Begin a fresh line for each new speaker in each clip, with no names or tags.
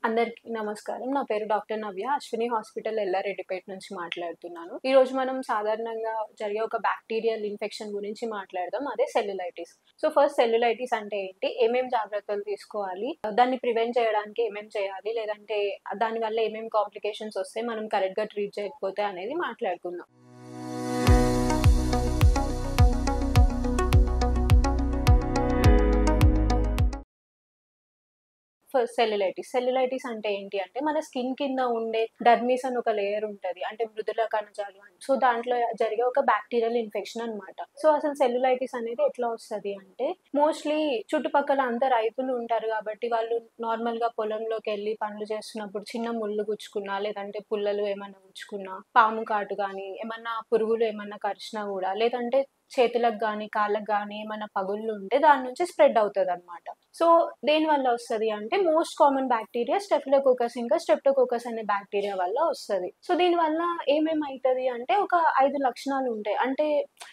అందరికీ నమస్కారం. నా పేరు డాక్టర్ నవ్య. అశ్విని హాస్పిటల్ ఎల్లారెడ్డిపేట నుంచి మాట్లాడుతున్నాను. ఈరోజు మనం సాధారణంగా జరిగే ఒక బ్యాక్టీరియల్ ఇన్ఫెక్షన్ గురించి మాట్లాడదాం. అదే సెల్యులైటిస్. సో, ఫస్ట్ సెల్యులైటిస్ అంటే ఏంటి? ఏమేం జాగ్రత్తలు తీసుకోవాలి? దాన్ని ప్రివెంట్ చేయడానికి ఏమేం చేయాలి? లేదంటే దానివల్ల ఏమేం కాంప్లికేషన్స్ వస్తాయి మనం కరెక్ట్‌గా ట్రీట్ చేయకపోతే అనేది మాట్లాడుకుందాం. ఫస్ట్ సెల్యులైటిస్ అంటే ఏంటి అంటే మన స్కిన్ కింద ఉండే డర్మిస్ అని ఒక లేయర్ ఉంటది. అంటే మృదుల కణజాలం అని. సో, దాంట్లో జరిగే ఒక బ్యాక్టీరియల్ ఇన్ఫెక్షన్ అన్నమాట. సో, అసలు సెల్యులైటిస్ అనేది ఎట్లా వస్తది అంటే మోస్ట్‌లీ చుట్టుపక్కల అంతా రైతులు ఉంటారు కాబట్టి వాళ్ళు నార్మల్‌గా పొలంలోకెళ్ళి పనులు చేస్తున్నప్పుడు చిన్న ముళ్ళు గుచ్చుకున్నా, లేదంటే పుల్లలు ఏమన్నా గుచ్చుకున్నా, పాము కాటు గాని, ఏమన్నా పురుగులు ఏమన్నా కరిచినా గూడా, లేదంటే చేతులకు గాని, కాళ్ళకి గాని ఏమన్నా పగుళ్ళుంటే దాని నుంచి స్ప్రెడ్ అవుతదన్నమాట. సో, దేనివల్ల వస్తది అంటే మోస్ట్ కామన్ బ్యాక్టీరియా స్ట్రెప్టోకోకస్ అనే బ్యాక్టీరియా వల్ల వస్తది. సో, దీనివల్ల ఏమేమైతది అంటే ఒక 5 లక్షణాలుంటాయి. అంటే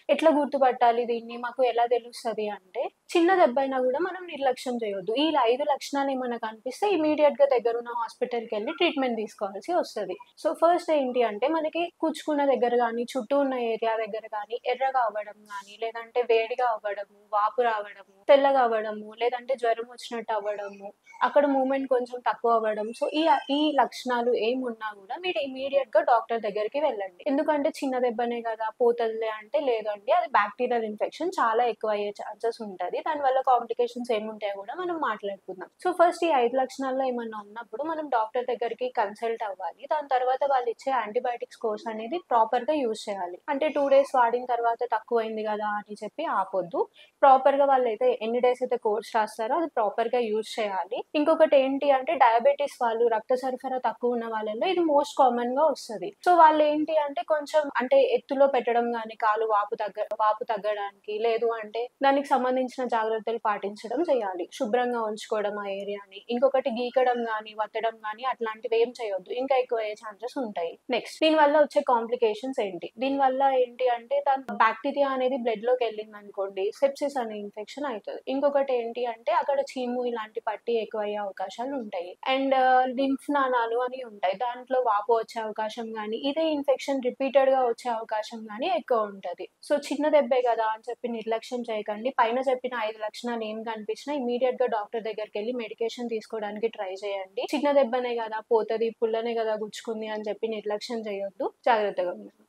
ఎట్లా గుర్తుపట్టాలి దీన్ని? మాకు ఎలా తెలుస్తది అంటే చిన్న దెబ్బైనా గూడా మనం నిర్లక్ష్యం చేయొద్దు. ఈ 5 లక్షణాలు ఏమన్నా కనిపిస్తే ఇమ్మీడియేట్‌గా దగ్గరున్న హాస్పిటల్‌కెళ్ళి ట్రీట్‌మెంట్ తీసుకోవాల్సి వస్తది. సో, ఫస్ట్ ఏంటి అంటే మనకి కూర్చుకున్న దగ్గర గాని, చుట్టూ ఉన్న ఏరియా దగ్గర గాని ఎర్రగా అవ్వడం గాని, లేదంటే వేడిగా అవ్వడము, వాపు రావడము, తెల్లగా అవ్వడము, లేదంటే జ్వరం వచ్చినట్టు అవ్వడము, అక్కడ మూవ్‌మెంట్ కొంచెం తక్కువ అవ్వడం. సో, ఈ లక్షణాలు ఏమున్నా గూడా మీరు ఇమ్మీడియేట్‌గా డాక్టర్ దగ్గరికి వెళ్ళండి. ఎందుకంటే చిన్న దెబ్బనే గదా! పోతదిలే అంటే లేదండి. అది బ్యాక్టీరియల్ ఇన్ఫెక్షన్ చాలా ఎక్కువ అయ్యే ఛాన్సెస్ ఉంటది. దానివల్ల కాంప్లికేషన్స్ ఏముంటాయో గూడా మనం మాట్లాడుకుందాం. సో, ఫస్ట్ ఈ 5 లక్షణాల్లో ఏమన్నా ఉన్నప్పుడు మనం డాక్టర్ దగ్గరికి కన్సల్ట్ అవ్వాలి. దాని తర్వాత వాళ్ళిచ్చే యాంటీబయాటిక్స్ కోర్స్ అనేది ప్రాపర్‌గా యూజ్ చేయాలి. అంటే 2 డేస్ వాడిన తర్వాత తక్కువైంది గదా! అని చెప్పి ఆపొద్దు. ప్రాపర్‌గా వాళ్ళైతే ఎన్ని డేస్ అయితే కోర్స్ రాస్తారో అది ప్రాపర్‌గా యూజ్ చేయాలి. ఇంకొకటి ఏంటి అంటే డయాబెటిస్ వాళ్ళు రక్త సరఫరా తక్కువ ఉన్న వాళ్ళలో ఇది మోస్ట్ కామన్‌గా వస్తది. సో, వాళ్ళేంటి అంటే కొంచెం అంటే ఎత్తులో పెట్టడం గాని కాలు వాపు తగ్గడానికి, లేదు అంటే దానికి సంబంధించిన జాగ్రత్తలు పాటించడం చేయాలి. శుభ్రంగా ఉంచుకోవడం ఆ ఏరియాని. ఇంకొకటి గీకడం గాని, వత్తడం గాని అట్లాంటివి ఏం చేయొద్దు. ఇంకా ఎక్కువయ్యే ఛాన్సెస్ ఉంటాయి. నెక్స్ట్ దీనివల్ల వచ్చే కాంప్లికేషన్స్ ఏంటి? దీనివల్ల ఏంటి అంటే బ్యాక్టీరియా అనేది బ్లడ్‌లోకెళ్ళిందనుకోండి సెప్సిస్ అనే ఇన్ఫెక్షన్ అయితది. ఇంకొకటి ఏంటి అంటే అక్కడ చీము ఇలాంటి పట్టి ఎక్కువయ్యే అవకాశాలు ఉంటాయి. అండ్ లింఫ్ నాళాలు అని ఉంటాయి. దాంట్లో వాపు వచ్చే అవకాశం గాని, ఇదే ఇన్ఫెక్షన్ రిపీటెడ్‌గా వచ్చే అవకాశం గాని ఎక్కువ ఉంటది. సో, చిన్న దెబ్బే గదా! అని చెప్పి నిర్లక్ష్యం చేయకండి. పైన చెప్పిన 5 లక్షణాలు ఏం కనిపించినా ఇమ్మీడియేట్‌గా డాక్టర్ దగ్గరికెళ్ళి మెడికేషన్ తీసుకోవడానికి ట్రై చేయండి. చిన్న దెబ్బనే గదా! పోతది, పుల్లనే గదా! గుచ్చుకుంది అని చెప్పి నిర్లక్ష్యం చేయొద్దు. జాగ్రత్తగా ఉండండి.